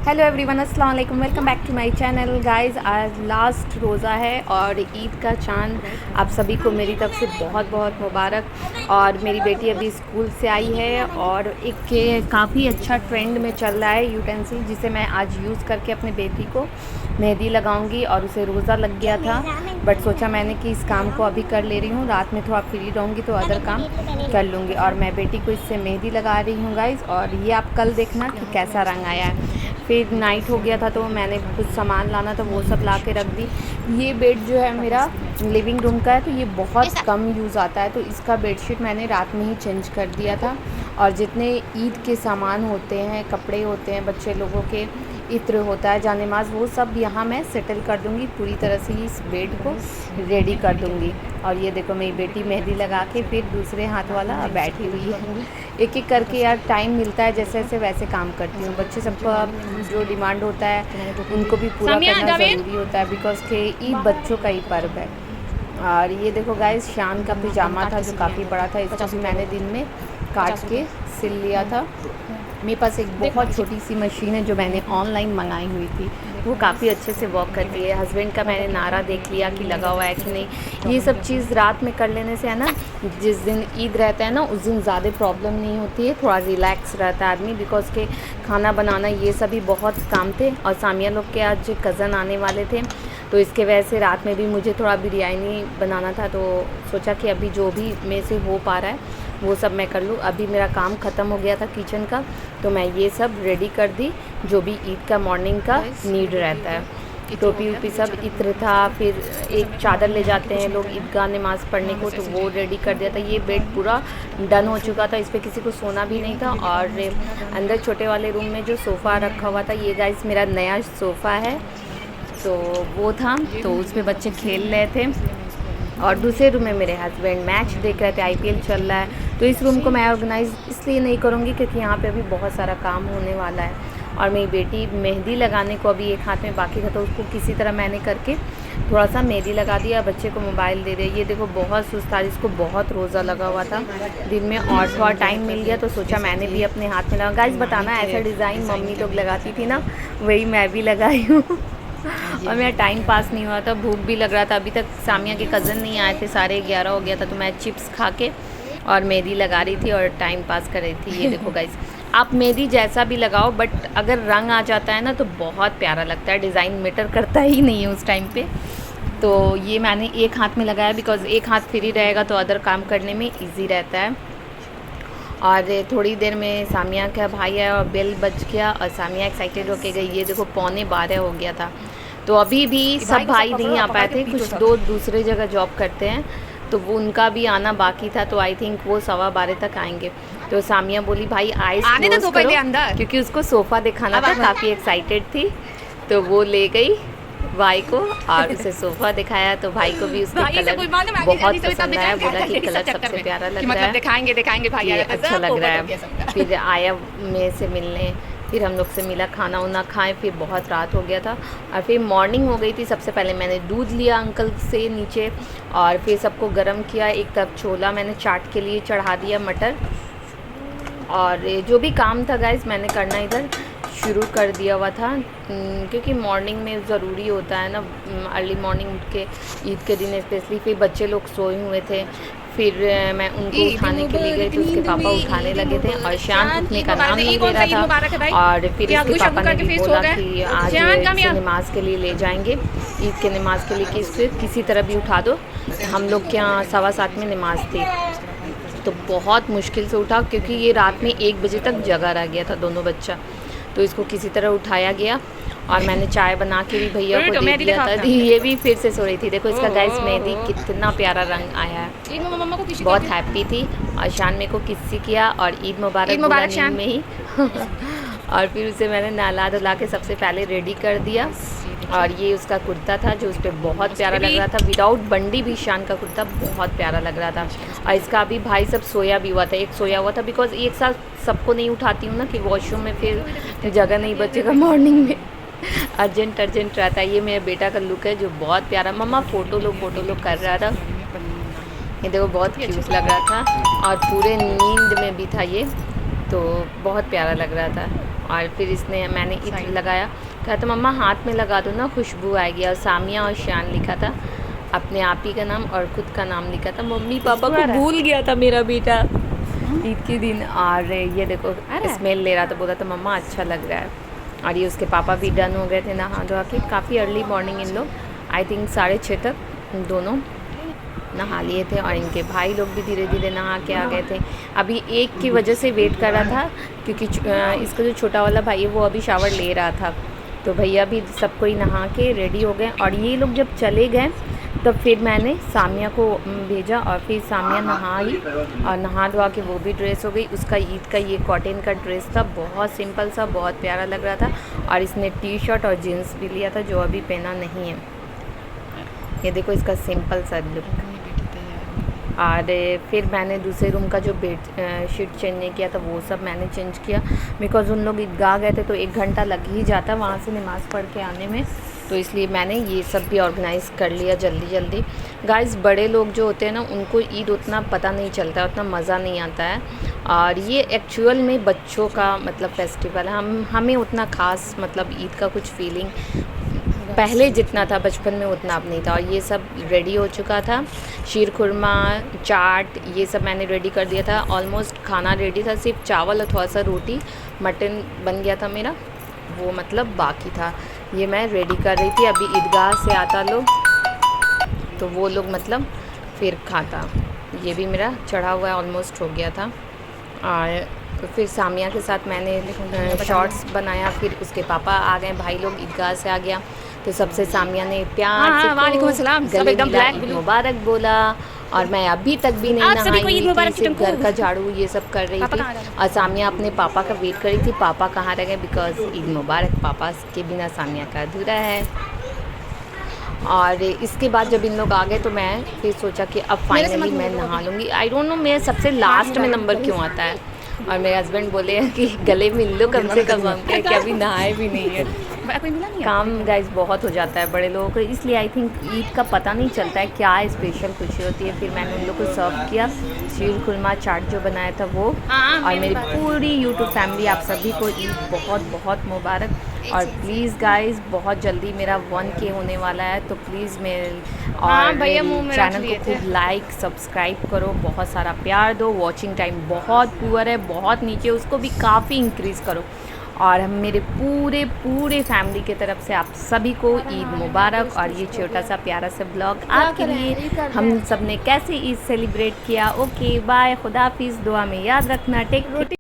Hello everyone, अस्सलाम वालेकुम, welcome back to my channel guys. आज लास्ट रोज़ा है और ईद का चांद आप सभी को मेरी तरफ से बहुत बहुत मुबारक। और मेरी बेटी अभी स्कूल से आई है और एक काफ़ी अच्छा ट्रेंड में चल रहा है यूटेंसिल, जिसे मैं आज यूज़ करके अपने बेटी को मेहंदी लगाऊंगी। और उसे रोज़ा लग गया था बट सोचा मैंने कि इस काम को अभी कर ले रही हूँ, रात में थोड़ा फ्री रहूँगी तो अदर काम कर लूँगी। और मैं बेटी को इससे मेहंदी लगा रही हूँ गाइस। और ये आप कल देखना कि कैसा रंग आया है। फिर नाइट हो गया था तो मैंने कुछ सामान लाना था, वो सब ला के रख दी। ये बेड जो है मेरा लिविंग रूम का है, तो ये बहुत कम यूज़ आता है, तो इसका बेडशीट मैंने रात में ही चेंज कर दिया था। और जितने ईद के सामान होते हैं, कपड़े होते हैं, बच्चे लोगों के इत्र होता है, जानेमाज़, वो सब यहाँ मैं सेटल कर दूँगी। पूरी तरह से ही इस बेड को रेडी कर दूँगी। और ये देखो मेरी बेटी मेहंदी लगा के फिर दूसरे हाथ वाला बैठी हुई है। एक एक करके यार टाइम मिलता है जैसे जैसे वैसे काम करती हूँ। बच्चे सबका जो डिमांड होता है उनको भी पूरा करना ज़रूरी होता है, बिकॉज के ईद बच्चों का ही पर्व है। और ये देखो गाइस, शान का पिजामा था जो काफ़ी बड़ा था, इसको भी मैंने दिन में काट के सिल लिया था। मेरे पास एक बहुत छोटी सी मशीन है जो मैंने ऑनलाइन मंगाई हुई थी, वो काफ़ी अच्छे से वर्क करती है। हस्बैंड का मैंने नारा देख लिया कि लगा हुआ है कि नहीं। ये सब चीज़ रात में कर लेने से है ना, जिस दिन ईद रहता है ना उस दिन ज़्यादा प्रॉब्लम नहीं होती है, थोड़ा रिलैक्स रहता है आदमी। बिकॉज के खाना बनाना ये सभी बहुत काम थे और सामिया लोग के आज कज़न आने वाले थे, तो इसके वजह से रात में भी मुझे थोड़ा बिरयानी बनाना था। तो सोचा कि अभी जो भी मेरे से हो पा रहा है वो सब मैं कर लूँ। अभी मेरा काम ख़त्म हो गया था किचन का, तो मैं ये सब रेडी कर दी जो भी ईद का मॉर्निंग का नीड रहता है। टोपी वोपी सब इत्र था, फिर एक चादर ले जाते हैं लोग ईदगाह नमाज़ पढ़ने को, तो वो रेडी कर दिया था। ये बेड पूरा डन हो चुका था, इस पर किसी को सोना भी नहीं था। और अंदर छोटे वाले रूम में जो सोफ़ा रखा हुआ था, ये गाइस मेरा नया सोफ़ा है, तो वो था, तो उसमें बच्चे खेल रहे थे। और दूसरे रूम में मेरे हस्बैंड मैच देख रहे थे, आईपीएल चल रहा है। तो इस रूम को मैं ऑर्गेनाइज़ इसलिए नहीं करूँगी क्योंकि यहाँ पे अभी बहुत सारा काम होने वाला है। और मेरी बेटी मेहंदी लगाने को अभी एक हाथ में बाकी था, तो उसको किसी तरह मैंने करके थोड़ा सा मेहंदी लगा दिया। बच्चे को मोबाइल दे दिया। ये देखो बहुत सुस्त था, इसको बहुत रोज़ा लगा हुआ था दिन में, और थोड़ा टाइम मिल गया तो सोचा मैंने भी अपने हाथ में लगा। गाइस बताना, ऐसा डिज़ाइन मम्मी लोग लगाती थी ना, वही मैं भी लगाई हूँ। और मेरा टाइम पास नहीं हुआ था, भूख भी लग रहा था। अभी तक सामिया के कज़न नहीं आए थे, 11:30 हो गया था, तो मैं चिप्स खा के और मेहंदी लगा रही थी और टाइम पास कर रही थी। ये देखो गाइस, आप मेहंदी जैसा भी लगाओ बट अगर रंग आ जाता है ना तो बहुत प्यारा लगता है। डिज़ाइन मैटर करता ही नहीं है उस टाइम पे। तो ये मैंने एक हाथ में लगाया बिकॉज़ एक हाथ फ्री रहेगा तो अदर काम करने में ईजी रहता है। और थोड़ी देर में सामिया का भाई आया और बेल बज गया और सामिया एक्साइटेड होके गई। ये देखो 11:15 हो गया था, तो अभी भी सब भाई नहीं आ पाए थे, कुछ दो दूसरे जगह जॉब करते हैं, तो वो उनका भी आना बाकी था। तो आई थिंक वो 12:15 तक आएंगे। तो सामिया बोली भाई आइस क्लोज करो अंदर, क्योंकि उसको सोफ़ा दिखाना था, काफ़ी एक्साइटेड थी। तो वो ले गई भाई को और उसे सोफ़ा दिखाया, तो भाई को भी उसका कलर बहुत पसंद आया। बोला कि कलर सबसे प्यारा लग रहा है, दिखाएंगे भाई, अच्छा लग रहा है। फिर आया मेरे से मिलने, फिर हम लोग से मिला, खाना वाना खाएं, फिर बहुत रात हो गया था। और फिर मॉर्निंग हो गई थी। सबसे पहले मैंने दूध लिया अंकल से नीचे, और फिर सबको गर्म किया। एक कप छोला मैंने चाट के लिए चढ़ा दिया, मटर, और जो भी काम था गाइस मैंने करना इधर शुरू कर दिया हुआ था, क्योंकि मॉर्निंग में ज़रूरी होता है ना, अर्ली मॉर्निंग उठ के ईद के दिन स्पेशली। फिर बच्चे लोग सोए हुए थे, फिर मैं उनको उठाने के लिए गई तो उसके पापा उठाने लगे थे और शान उठने का नाम नहीं ले रहा था। और फिर इसके पापा ने भी बोला कि आज इसे नमाज के लिए ले जाएंगे, ईद के नमाज के लिए, कि इसे किसी तरह भी उठा दो। हम लोग के यहाँ 7:15 में नमाज थी, तो बहुत मुश्किल से उठा क्योंकि ये रात में 1 बजे तक जगा रह गया था दोनों बच्चा। तो इसको किसी तरह उठाया गया और मैंने चाय बना के भी भैया को दे दिया था। ये भी फिर से सो रही थी। देखो इसका गाइस मेहंदी कितना प्यारा रंग आया है, बहुत हैप्पी थी। और शान मेरे को किसी किया और ईद मुबारक शान में ही। और फिर उसे मैंने नहला धुला के सबसे पहले रेडी कर दिया। और ये उसका कुर्ता था जो उस पर बहुत प्यारा लग रहा था, विदाउट बंडी भी शान का कुर्ता बहुत प्यारा लग रहा था। और इसका अभी भाई सब सोया भी हुआ था, एक सोया हुआ था, बिकॉज एक साथ सबको नहीं उठाती हूँ ना कि वॉशरूम में फिर जगह नहीं बचेगा मॉर्निंग में, अर्जेंट रहता है। ये मेरे बेटा का लुक है जो बहुत प्यारा, मम्मा फ़ोटो लो कर रहा था। ये देखो बहुत क्यूट लग रहा था और पूरे नींद में भी था ये, तो बहुत प्यारा लग रहा था। और फिर मैंने इत्र लगाया, कहा तो मम्मा हाथ में लगा दो ना, खुशबू आएगी। और सामिया और शान लिखा था, अपने आप ही का नाम और खुद का नाम लिखा था। मम्मी पापा को भूल गया था मेरा बेटा ईद के दिन। और ये देखो स्मेल ले रहा था, बोला था मम्मा अच्छा लग रहा है। और ये उसके पापा भी डन हो गए थे नहा धोआ के, काफ़ी अर्ली मॉर्निंग इन लोग, आई थिंक 6:30 तक दोनों नहा लिए थे। और इनके भाई लोग भी धीरे धीरे नहा के आ गए थे। अभी एक की वजह से वेट कर रहा था, क्योंकि इसका जो छोटा वाला भाई है वो अभी शावर ले रहा था, तो भैया भी सबको ही नहा के रेडी हो गए। और ये लोग जब चले गए तब फिर मैंने सामिया को भेजा, और फिर सामिया नहाई और नहा धोआ के वो भी ड्रेस हो गई। उसका ईद का ये कॉटन का ड्रेस था, बहुत सिंपल सा, बहुत प्यारा लग रहा था। और इसने टी-शर्ट और जीन्स भी लिया था, जो अभी पहना नहीं है। ये देखो इसका सिंपल सा लुक। और फिर मैंने दूसरे रूम का जो बेड शीट चेंज नहीं किया था, वो सब मैंने चेंज किया, बिकॉज़ उन लोग ईदगाह गए थे तो 1 घंटा लग ही जाता वहाँ से नमाज़ पढ़ के आने में, तो इसलिए मैंने ये सब भी ऑर्गेनाइज़ कर लिया जल्दी जल्दी। गाइस, बड़े लोग जो होते हैं ना, उनको ईद उतना पता नहीं चलता, उतना मज़ा नहीं आता है। और ये एक्चुअल में बच्चों का मतलब फेस्टिवल है, हमें उतना ख़ास मतलब ईद का कुछ फीलिंग पहले जितना था बचपन में उतना अब नहीं था। और ये सब रेडी हो चुका था, शीर खुरमा, चाट, ये सब मैंने रेडी कर दिया था। ऑलमोस्ट खाना रेडी था, सिर्फ चावल और थोड़ा सा रोटी, मटन बन गया था मेरा, वो मतलब बाकी था। ये मैं रेडी कर रही थी, अभी ईदगाह से आता लोग तो वो लोग मतलब फिर खाता। ये भी मेरा चढ़ा हुआ है, ऑलमोस्ट हो गया था। और तो फिर सामिया के साथ मैंने शॉर्ट्स बनाया, फिर उसके पापा आ गए, भाई लोग ईदगाह से आ गया, तो सबसे सामिया ने प्यार से वालेकुम अस्सलाम, सब एकदम ब्लैक मुबारक बोला। और मैं अभी तक भी नहीं नहाई थी, सिर्फ घर का झाड़ू ये सब कर रही थी। और सामिया अपने पापा का वेट कर रही थी, पापा कहाँ रह गए, बिकॉज ईद मुबारक, पापा के बिना सामिया का अधूरा है। और इसके बाद जब इन लोग आ गए तो मैं फिर सोचा कि अब फाइनली मैं नहा लूँगी। आई डोंट नो मेरे सबसे लास्ट में नंबर क्यों आता है। और मेरे हस्बैंड बोले कि गले मिल लो कम से कम, हम कि अभी नहाए भी नहीं है। काम गाइस बहुत हो जाता है बड़े लोगों को, इसलिए आई थिंक ईद का पता नहीं चलता है क्या स्पेशल खुशी होती है। फिर मैंने उन लोग को सर्व किया, शीर खुरमा चाट जो बनाया था वो। और मेरी पूरी यूट्यूब फैमिली, आप सभी को ईद बहुत बहुत मुबारक। और प्लीज़ गाइस, बहुत जल्दी मेरा 1K होने वाला है, तो प्लीज़ मेरे चैनल को खूब लाइक सब्सक्राइब करो, बहुत सारा प्यार दो। वॉचिंग टाइम बहुत पुअर है, बहुत नीचे, उसको भी काफ़ी इंक्रीज़ करो। और हम मेरे पूरे फैमिली की तरफ से आप सभी को ईद मुबारक। और ये छोटा सा प्यारा सा ब्लॉग आपके लिए, हम सब ने कैसे ईद सेलिब्रेट किया। ओके बाय, खुदा हाफिज़, दुआ में याद रखना, टेक